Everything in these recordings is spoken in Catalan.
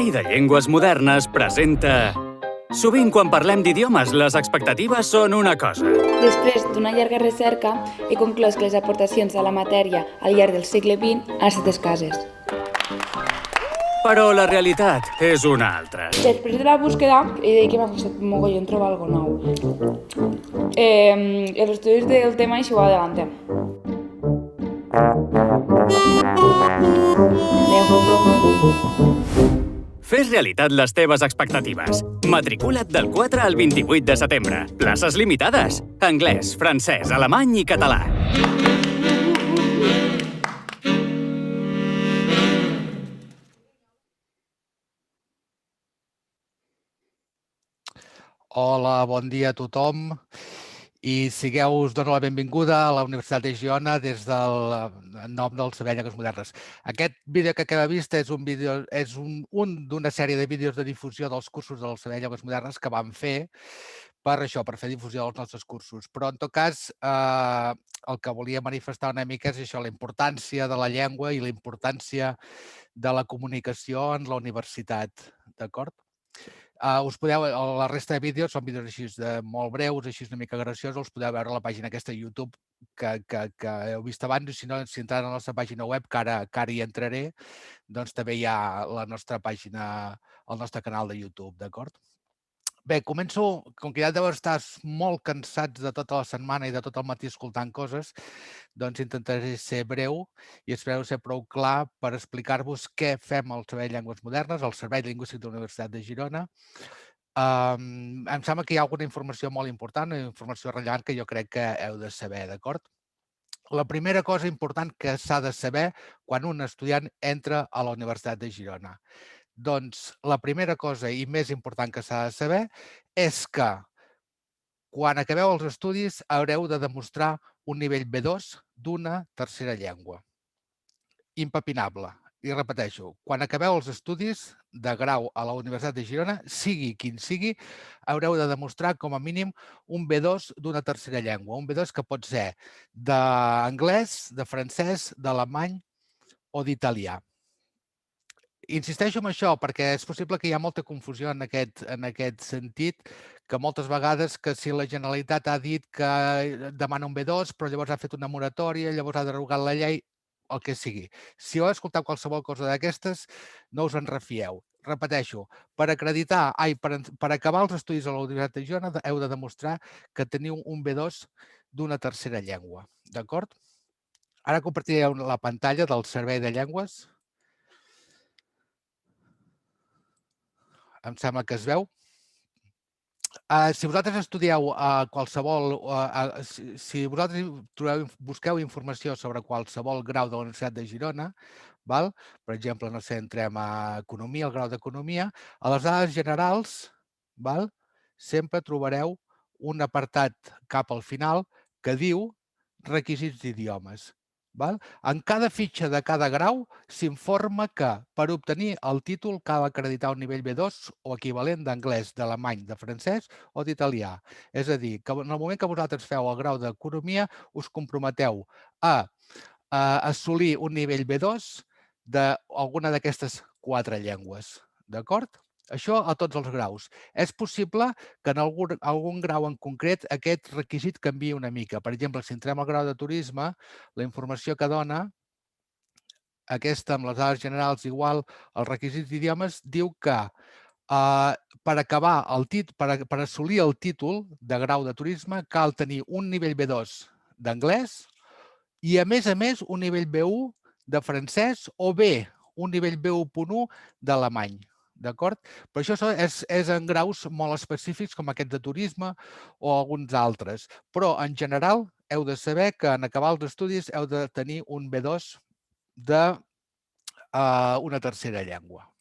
I de Llengües Modernes presenta... Sovint quan parlem d'idiomes, les expectatives són una cosa. Després d'una llarga recerca, he conclòs que les aportacions a la matèria al llarg del segle XX han estat escasses. Però la realitat és una altra. Després de la búsqueda, he de dir que m'ha costat mogollon trobar algo nou. Els estudis del tema així ho adelanten. Fes realitat les teves expectatives. Matricula't del 4 al 28 de setembre. Places limitades. Anglès, francès, alemany i català. Hola, bon dia a tothom i us dono la benvinguda a la Universitat de Girona des del nom del Saber Llengües Modernes. Aquest vídeo que acaba vist és un d'una sèrie de vídeos de difusió dels cursos del Saber Llengües Modernes que vam fer per fer difusió dels nostres cursos. Però, en tot cas, el que volia manifestar una mica és això, la importància de la llengua i la importància de la comunicació en la universitat, d'acord? La resta de vídeos són vídeos així molt breus, així una mica graciosos, els podeu veure a la pàgina aquesta de YouTube que heu vist abans, i si no, si entreu a la nostra pàgina web, que ara hi entraré, doncs també hi ha la nostra pàgina, el nostre canal de YouTube, d'acord? Bé, començo, com que ja deu estar molt cansats de tota la setmana i de tot el matí escoltant coses, doncs intentaré ser breu i espero ser prou clar per explicar-vos què fem al Servei de Llengües Modernes, al Servei Lingüístic de la Universitat de Girona. Em sembla que hi ha alguna informació molt important, una informació rellevant que jo crec que heu de saber, d'acord? La primera cosa important que s'ha de saber quan un estudiant entra a la Universitat de Girona. Doncs la primera cosa i més important que s'ha de saber és que quan acabeu els estudis haureu de demostrar un nivell B2 d'una tercera llengua. Impepinable. I repeteixo, quan acabeu els estudis de grau a la Universitat de Girona, sigui quin sigui, haureu de demostrar com a mínim un B2 d'una tercera llengua. Un B2 que pot ser d'anglès, de francès, d'alemany o d'italià. Insisteixo en això perquè és possible que hi ha molta confusió en aquest sentit, que moltes vegades que si la Generalitat ha dit que demana un B2, però llavors ha fet una moratòria, llavors ha derogat la llei, el que sigui. Si heu escoltat qualsevol cosa d'aquestes, no us en refieu. Repeteixo, per acabar els estudis a la Universitat de Girona heu de demostrar que teniu un B2 d'una tercera llengua. D'acord? Ara compartiré la pantalla del Servei de Llengües. Em sembla que es veu. Si vosaltres estudieu si vosaltres busqueu informació sobre qualsevol grau de la Universitat de Girona, per exemple, no sé, entrem a Economia, el grau d'Economia, a les dades generals sempre trobareu un apartat cap al final que diu requisits d'idiomes. En cada fitxa de cada grau s'informa que per obtenir el títol cal acreditar un nivell B2 o equivalent d'anglès, d'alemany, de francès o d'italià. És a dir, que en el moment que vosaltres feu el grau d'Economia us comprometeu a assolir un nivell B2 d'alguna d'aquestes 4 llengües. D'acord? Això a tots els graus. És possible que en algun grau en concret aquest requisit canviï una mica. Per exemple, si entrem al grau de turisme, la informació que dona, aquesta amb les dades generals igual, els requisits d'idiomes, diu que per assolir el títol de grau de turisme cal tenir un nivell B2 d'anglès i, a més, un nivell B1 de francès o bé un nivell B1.1 d'alemany. D'acord? Però això és en graus molt específics com aquest de turisme o alguns altres. Però, en general, heu de saber que en acabar els estudis heu de tenir un B2 d'una tercera llengua.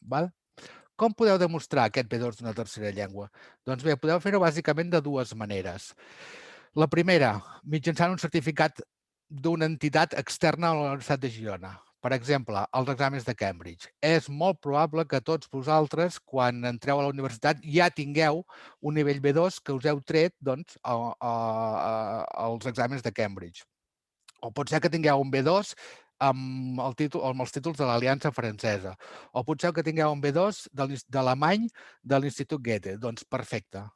Com podeu demostrar aquest B2 d'una tercera llengua? Doncs bé, podeu fer-ho bàsicament de dues maneres. La primera, mitjançant un certificat d'una entitat externa a la Universitat de Girona. Per exemple, els exàmens de Cambridge. És molt probable que tots vosaltres, quan entreu a la universitat, ja tingueu un nivell B2 que us heu tret als exàmens de Cambridge. O pot ser que tingueu un B2 amb els títols de l'Aliança Francesa, o potser que tingueu un B2 d'alemany de l'Institut Goethe. Doncs perfecte.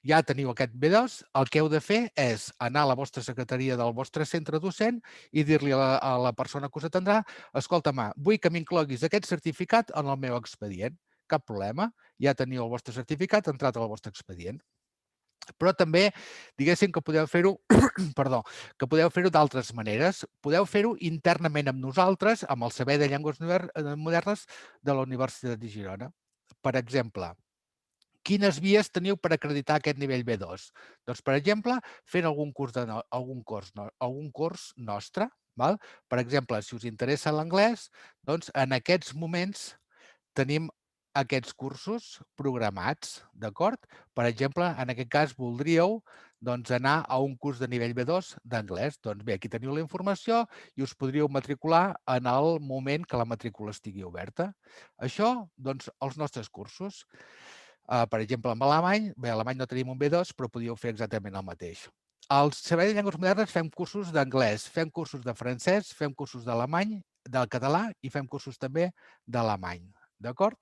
Ja teniu aquest B2, el que heu de fer és anar a la vostra secretaria del vostre centre docent i dir-li a la persona que us atendrà: escolta, vull que m'incloguis aquest certificat en el meu expedient. Cap problema, ja teniu el vostre certificat entrat al vostre expedient. Però també, diguéssim que podeu fer-ho perdó, que podeu fer-ho d'altres maneres. Podeu fer-ho internament amb nosaltres, amb el Servei de Llengües Modernes de la Universitat de Girona. Per exemple, quines vies teniu per acreditar aquest nivell B2? Doncs, per exemple, fent algun curs nostre. Per exemple, si us interessa l'anglès, doncs en aquests moments tenim aquests cursos programats, d'acord? Per exemple, en aquest cas voldríeu anar a un curs de nivell B2 d'anglès. Doncs bé, aquí teniu la informació i us podríeu matricular en el moment que la matrícula estigui oberta. Això, doncs, els nostres cursos. Per exemple, amb alemany, bé, alemany no tenim un B2, però podríeu fer exactament el mateix. Al Servei de Llengües Modernes fem cursos d'anglès, fem cursos de francès, fem cursos d'alemany, del català i fem cursos també d'alemany. D'acord?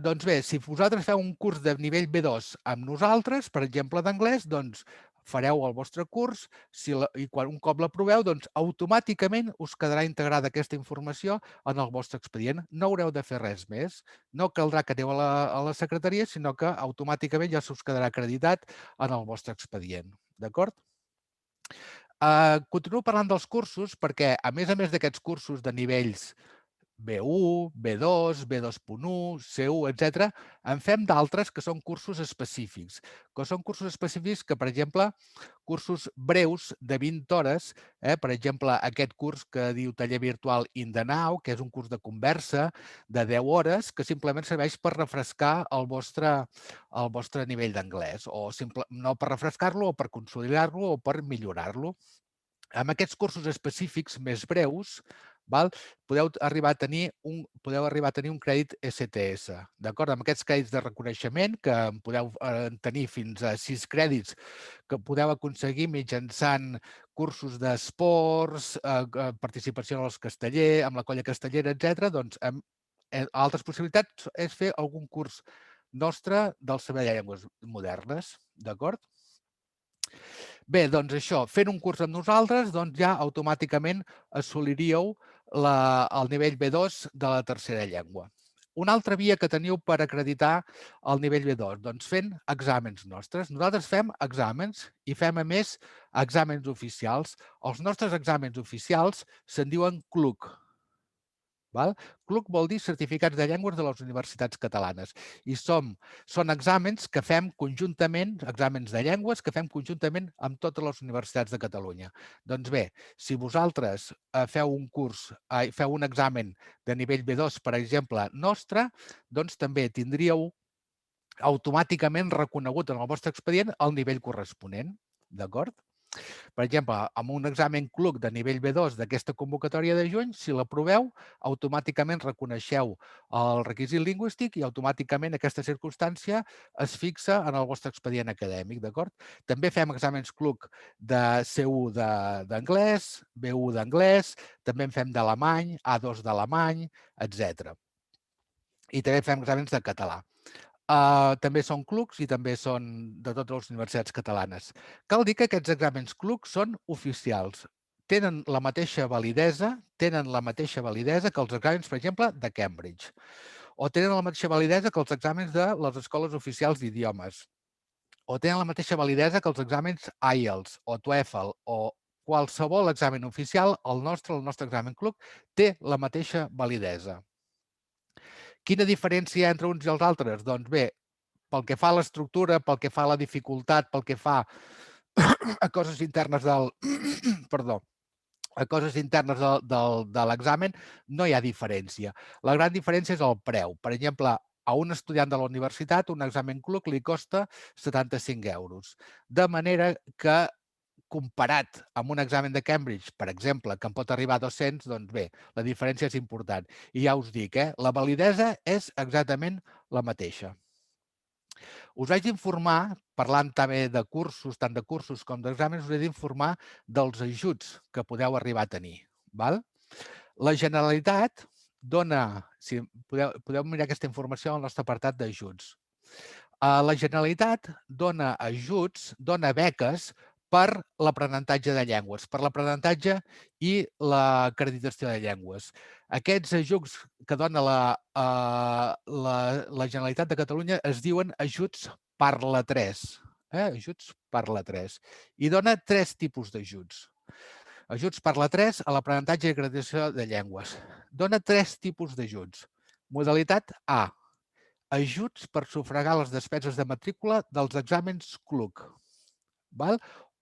Doncs bé, si vosaltres feu un curs de nivell B2 amb nosaltres, per exemple, d'anglès, doncs fareu el vostre curs i un cop l'aproveu, doncs automàticament us quedarà integrada aquesta informació en el vostre expedient. No haureu de fer res més. No caldrà que aneu a la secretaria, sinó que automàticament ja us quedarà acreditat en el vostre expedient. D'acord? Continuo parlant dels cursos perquè, a més d'aquests cursos de nivells B1, B2, B2.1, C1, etc. En fem d'altres que són cursos específics, que, per exemple, cursos breus de 20 hores, per exemple, aquest curs que diu Taller Virtual in the Now, que és un curs de conversa de 10 hores, que simplement serveix per refrescar el vostre nivell d'anglès, o no per refrescar-lo, o per consolidar-lo, o per millorar-lo. Amb aquests cursos específics més breus, podeu arribar a tenir un crèdit STS. D'acord? Amb aquests crèdits de reconeixement, que podeu tenir fins a 6 crèdits que podeu aconseguir mitjançant cursos d'esports, participació en els castellers, amb la colla castellera, etc. Doncs altres possibilitats és fer algun curs nostre del Servei de Llengües Modernes. D'acord? Bé, doncs això, fent un curs amb nosaltres, doncs ja automàticament assoliríeu el nivell B2 de la tercera llengua. Una altra via que teniu per acreditar el nivell B2, doncs fent exàmens nostres. Nosaltres fem exàmens i fem, a més, exàmens oficials. Els nostres exàmens oficials se'n diuen CLUC. CLUC vol dir Certificats de Llengües de les Universitats Catalanes. I són exàmens que fem conjuntament, exàmens de llengües que fem conjuntament amb totes les universitats de Catalunya. Doncs bé, si vosaltres feu un examen de nivell B2, per exemple, nostre, doncs també tindríeu automàticament reconegut en el vostre expedient el nivell corresponent. D'acord? Per exemple, amb un examen CLUC de nivell B2 d'aquesta convocatòria de juny, si l'aproveu, automàticament reconeixeu el requisit lingüístic i automàticament aquesta circumstància es fixa en el vostre expedient acadèmic. També fem exàmens CLUC de C1 d'anglès, B1 d'anglès, també en fem d'alemany, A2 d'alemany, etc. I també fem exàmens de català. També són CLUCs i també són de totes les universitats catalanes. Cal dir que aquests exàmens CLUC són oficials. Tenen la mateixa validesa que els exàmens, per exemple, de Cambridge. O tenen la mateixa validesa que els exàmens de les escoles oficials d'idiomes. O tenen la mateixa validesa que els exàmens IELTS o TOEFL o qualsevol examen oficial, el nostre examen CLUC, té la mateixa validesa. Quina diferència hi ha entre uns i els altres? Doncs bé, pel que fa a l'estructura, pel que fa a la dificultat, pel que fa a coses internes de l'examen, no hi ha diferència. La gran diferència és el preu. Per exemple, a un estudiant de la universitat, un examen CLUC li costa 75 €. De manera que, comparat amb un examen de Cambridge, per exemple, que en pot arribar a 200, doncs bé, la diferència és important. I ja us dic, la validesa és exactament la mateixa. Us haig d'informar, parlant també de cursos, tant de cursos com d'exàmens, us he d'informar dels ajuts que podeu arribar a tenir. La Generalitat dona, si podeu mirar aquesta informació al nostre apartat d'ajuts. La Generalitat dona ajuts, dona beques per l'aprenentatge de llengües, per l'aprenentatge i l'acreditació de llengües. Aquests ajuts que dona la Generalitat de Catalunya es diuen ajuts Parla 3. Ajuts Parla 3. I dona 3 tipus d'ajuts. Ajuts Parla 3 a l'aprenentatge i acreditació de llengües. Dona 3 tipus d'ajuts. Modalitat A. Ajuts per sufragar les despeses de matrícula dels exàmens CLUC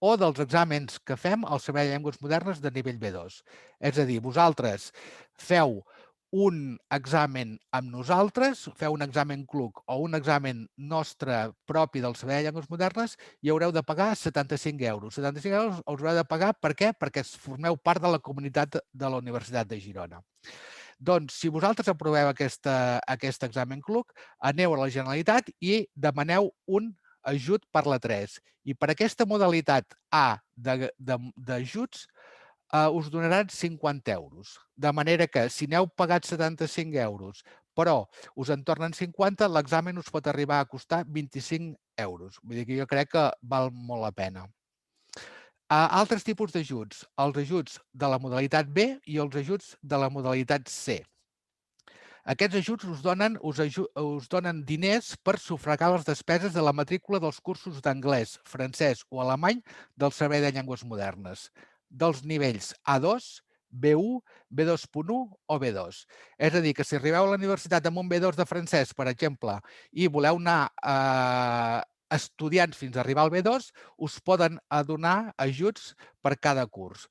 o dels exàmens que fem al Servei de Llengües Modernes de nivell B2. És a dir, vosaltres feu un examen amb nosaltres, feu un examen CLUC o un examen nostre propi del Servei de Llengües Modernes i haureu de pagar 75 euros. 75 euros us haureu de pagar per què? Perquè formeu part de la comunitat de la Universitat de Girona. Doncs, si vosaltres aproveu aquest examen CLUC, aneu a la Generalitat i demaneu un ajut Parla 3. I per aquesta modalitat A d'ajuts us donaran 50 euros. De manera que si n'heu pagat 75 euros però us en tornen 50, l'examen us pot arribar a costar 25 euros. Vull dir que jo crec que val molt la pena. Altres tipus d'ajuts, els ajuts de la modalitat B i els ajuts de la modalitat C. Aquests ajuts us donen diners per sufragar les despeses de la matrícula dels cursos d'anglès, francès o alemany del Servei de Llengües Modernes, dels nivells A2, B1, B2.1 o B2. És a dir, que si arribeu a la universitat amb un B2 de francès, per exemple, i voleu anar estudiants fins a arribar al B2, us poden donar ajuts per cada curs.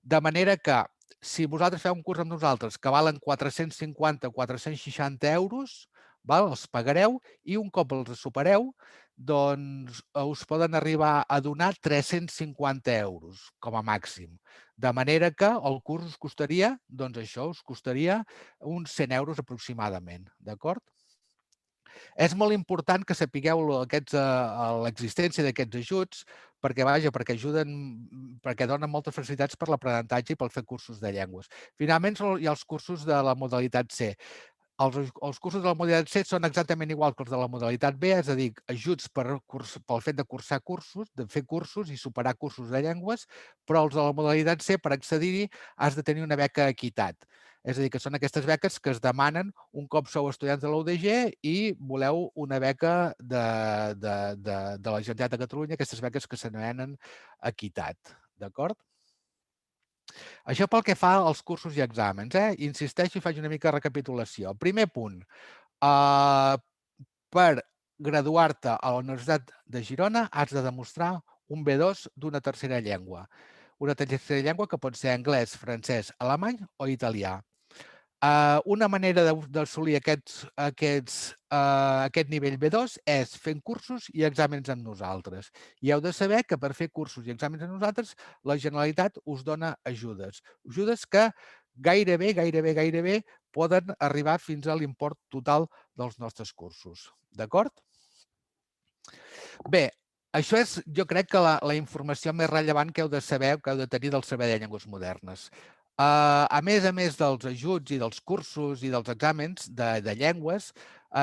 De manera que, si vosaltres feu un curs amb nosaltres que valen 450 o 460 euros, els pagareu i un cop els supereu, doncs us poden arribar a donar 350 euros com a màxim. De manera que el curs us costaria, doncs això, us costaria uns 100 euros aproximadament, d'acord? És molt important que sapigueu l'existència d'aquests ajuts perquè donen moltes facilitats per l'aprenentatge i per fer cursos de llengües. Finalment, hi ha els cursos de la modalitat C. Els cursos de la modalitat C són exactament iguals que els de la modalitat B, és a dir, ajuts pel fet de cursar cursos, de fer cursos i superar cursos de llengües, però els de la modalitat C, per accedir-hi, has de tenir una beca equitat. És a dir, que són aquestes beques que es demanen un cop sou estudiants de la UDG i voleu una beca de la Generalitat de Catalunya, aquestes beques que s'anomenen equitat. D'acord? Això pel que fa als cursos i exàmens. Insisteixo i faig una mica de recapitulació. Primer punt, per graduar-te a la Universitat de Girona has de demostrar un B2 d'una tercera llengua. Una tercera llengua que pot ser anglès, francès, alemany o italià. Una manera d'assolir aquest nivell B2 és fent cursos i exàmens amb nosaltres. I heu de saber que per fer cursos i exàmens amb nosaltres, la Generalitat us dona ajudes. Ajudes que gairebé poden arribar fins a l'import total dels nostres cursos. D'acord? Bé, això és, jo crec, que la informació més rellevant que heu de saber, que heu de tenir del Servei de Llengües Modernes. A més dels ajuts i dels cursos i dels exàmens de llengües,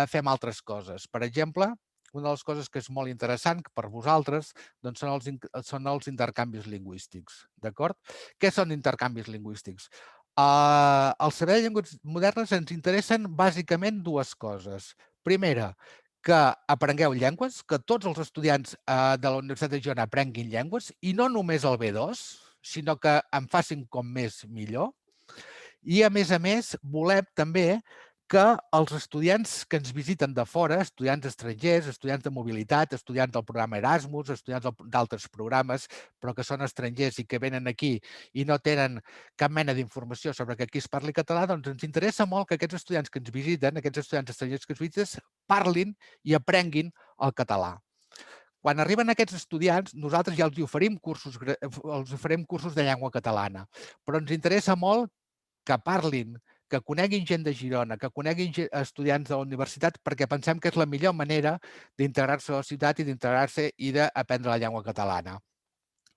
fem altres coses. Per exemple, una de les coses que és molt interessant per vosaltres són els intercanvis lingüístics. D'acord? Què són intercanvis lingüístics? Al Servei de Llengües Modernes ens interessen bàsicament dues coses. Primera, que aprengueu llengües, que tots els estudiants de la Universitat de Girona aprenguin llengües, i no només el B2, sinó que en facin com més millor. I, a més, volem també que els estudiants que ens visiten de fora, estudiants estrangers, estudiants de mobilitat, estudiants del programa Erasmus, estudiants d'altres programes, però que són estrangers i que venen aquí i no tenen cap mena d'informació sobre que aquí es parli català, doncs ens interessa molt que aquests estudiants que ens visiten, aquests estudiants estrangers que ens visiten, parlin i aprenguin el català. Quan arriben aquests estudiants, nosaltres ja els oferim cursos de llengua catalana, però ens interessa molt que parlin, que coneguin gent de Girona, que coneguin estudiants de la universitat, perquè pensem que és la millor manera d'integrar-se a la ciutat i d'integrar-se i d'aprendre la llengua catalana.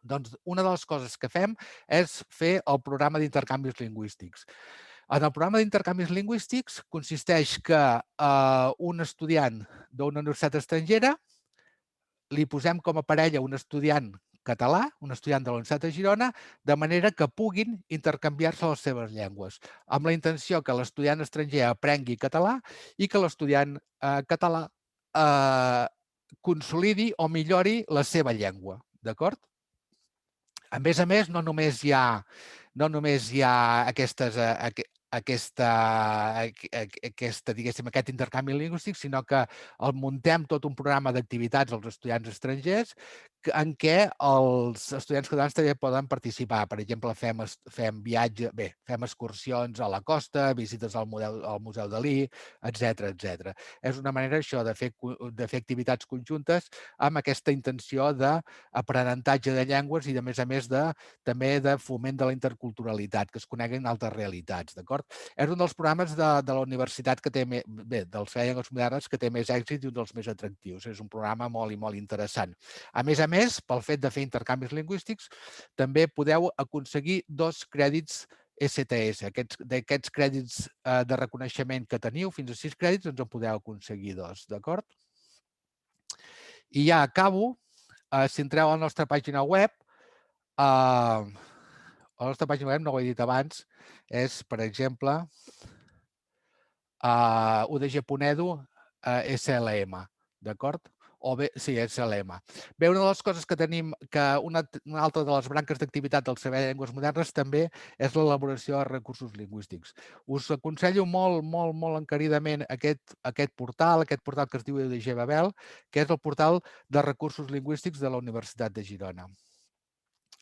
Doncs una de les coses que fem és fer el programa d'intercanvis lingüístics. En el programa d'intercanvis lingüístics consisteix que un estudiant d'una universitat estrangera li posem com a parella un estudiant català, un estudiant de la Universitat de Girona, de manera que puguin intercanviar-se les seves llengües, amb la intenció que l'estudiant estranger aprengui català i que l'estudiant català consolidi o millori la seva llengua, d'acord? A més, no només hi ha diguéssim, aquest intercanvi lingüístic, sinó que el muntem tot un programa d'activitats als estudiants estrangers en què els estudiants catalans també poden participar. Per exemple, fem excursions a la costa, visites al Museu Dalí, etc. És una manera això de fer activitats conjuntes amb aquesta intenció d'aprenentatge de llengües i, a més, també de foment de la interculturalitat, que es coneguin altres realitats, d'acord? És un dels programes de la universitat que té del Servei de Llengües Modernes que té més èxit i un dels més atractius. És un programa molt i molt interessant. A més, pel fet de fer intercanvis lingüístics, també podeu aconseguir 2 crèdits STS. D'aquests crèdits de reconeixement que teniu, fins a 6 crèdits, doncs en podeu aconseguir 2, d'acord? I ja acabo. Si entreu a la nostra pàgina web, la nostra pàgina web, no ho he dit abans, és, per exemple, udg.edu SLM, d'acord? O bé, sí, SLM. Bé, una de les coses que tenim, una altra de les branques d'activitat del Servei de Llengües Modernes també és l'elaboració de recursos lingüístics. Us aconsello molt encaridament aquest portal que es diu UDG Babel, que és el portal de recursos lingüístics de la Universitat de Girona.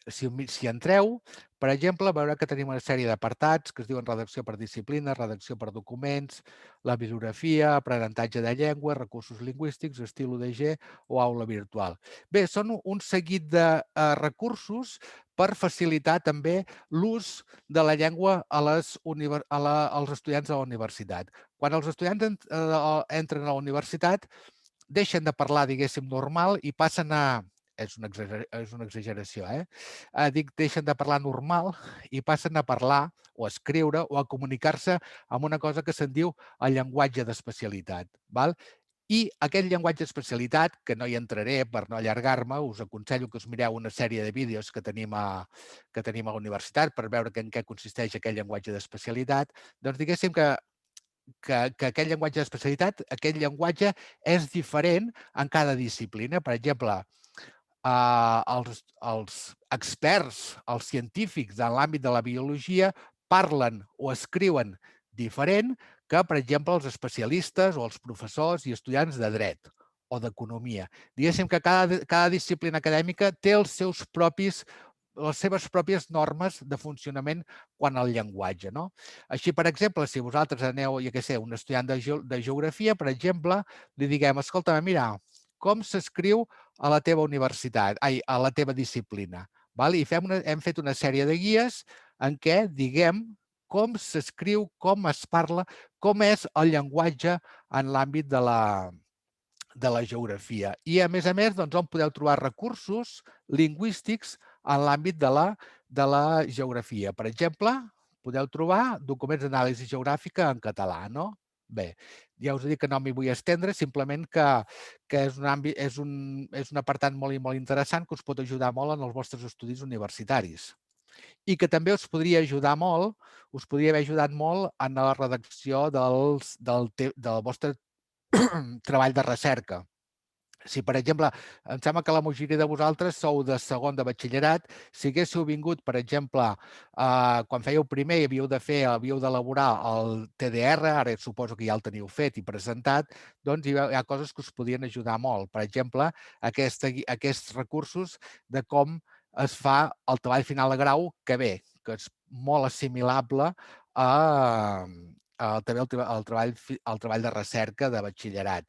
Si entreu, per exemple, veureu que tenim una sèrie d'apartats que es diuen redacció per disciplina, redacció per documents, la bibliografia, aprenentatge de llengua, recursos lingüístics, estil UDG o aula virtual. Bé, són un seguit de recursos per facilitar també l'ús de la llengua als estudiants de la universitat. Quan els estudiants entren a la universitat, deixen de parlar, diguéssim, normal i passen a... És una exageració, dic, deixen de parlar normal i passen a parlar o a escriure o a comunicar-se amb una cosa que se'n diu el llenguatge d'especialitat. I aquest llenguatge d'especialitat, que no hi entraré per no allargar-me, us aconsello que us mireu una sèrie de vídeos que tenim a la universitat per veure en què consisteix aquest llenguatge d'especialitat, doncs diguéssim que aquest llenguatge d'especialitat, aquest llenguatge és diferent en cada disciplina. Per exemple, els experts, els científics en l'àmbit de la biologia parlen o escriuen diferent que, per exemple, els especialistes o els professors i estudiants de dret o d'economia. Diguéssim que cada disciplina acadèmica té les seves pròpies normes de funcionament quant al llenguatge. Així, per exemple, si vosaltres aneu, un estudiant de geografia, per exemple, li diguem, escolta, mira, com s'escriu a la teva universitat, a la teva disciplina. I hem fet una sèrie de guies en què diguem com s'escriu, com es parla, com és el llenguatge en l'àmbit de la geografia. I, a més, doncs, on podeu trobar recursos lingüístics en l'àmbit de la geografia. Per exemple, podeu trobar documents d'anàlisi geogràfica en català, no? Bé, ja us dic que no m'hi vull estendre, simplement que és un apartat molt i molt interessant que us pot ajudar molt en els vostres estudis universitaris i que també us podria ajudar molt, us podria haver ajudat molt en la redacció del vostre treball de recerca. Si, per exemple, em sembla que la majoria de vosaltres sou de segon de batxillerat, si haguéssiu vingut, per exemple, quan fèieu primer i havíeu d'elaborar el TDR, ara suposo que ja el teniu fet i presentat, doncs hi ha coses que us podien ajudar molt. Per exemple, aquests recursos de com es fa el treball final de grau, que bé, que és molt assimilable al treball de recerca de batxillerat.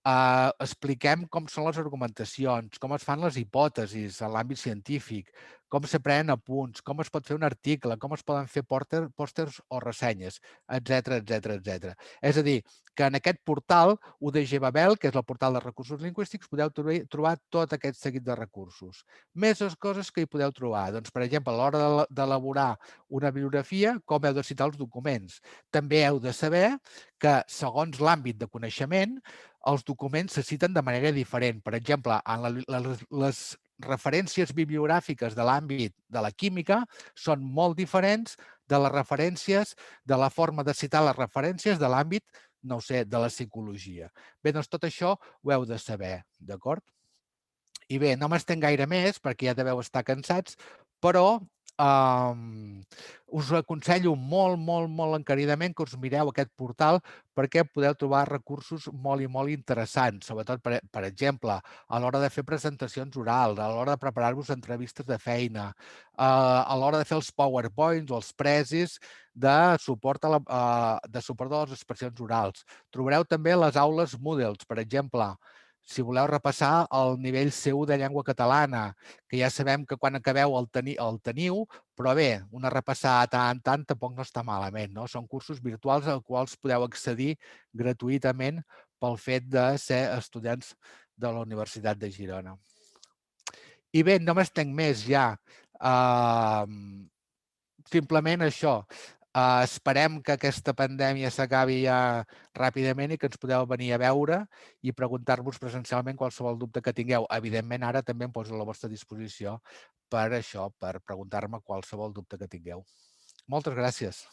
Expliquem com són les argumentacions, com es fan les hipòtesis en l'àmbit científic, com s'aprenen apunts, com es pot fer un article, com es poden fer pòsters o ressenyes, etc etc. És a dir, que en aquest portal, UDG Babel, que és el portal de recursos lingüístics, podeu trobar tot aquest seguit de recursos. Més les coses que hi podeu trobar. Doncs, per exemple, a l'hora d'elaborar una bibliografia, com heu de citar els documents. També heu de saber que, segons l'àmbit de coneixement, els documents se citen de manera diferent. Per exemple, en les referències bibliogràfiques de l'àmbit de la química són molt diferents de les referències, de la forma de citar les referències de l'àmbit, no ho sé, de la psicologia. Bé, doncs tot això ho heu de saber, d'acord? I bé, no m'estenc gaire més perquè ja deveu estar cansats, però us aconsello molt encaridament que us mireu aquest portal perquè podeu trobar recursos molt i molt interessants, sobretot, per exemple, a l'hora de fer presentacions orals, a l'hora de preparar-vos entrevistes de feina, a l'hora de fer els PowerPoints o els presis de suport a les expressions orals. Trobareu també les aules Moodle, per exemple, si voleu repassar el nivell C1 de llengua catalana, que ja sabem que quan acabeu el teniu, però bé, una repassada tant en tant tampoc no està malament, no? Són cursos virtuals als quals podeu accedir gratuïtament pel fet de ser estudiants de la Universitat de Girona. I bé, no m'estenc més ja. Simplement això. Esperem que aquesta pandèmia s'acabi ja ràpidament i que ens podeu venir a veure i preguntar-vos presencialment qualsevol dubte que tingueu. Evidentment, ara també em poso a la vostra disposició per això, per preguntar-me qualsevol dubte que tingueu. Moltes gràcies.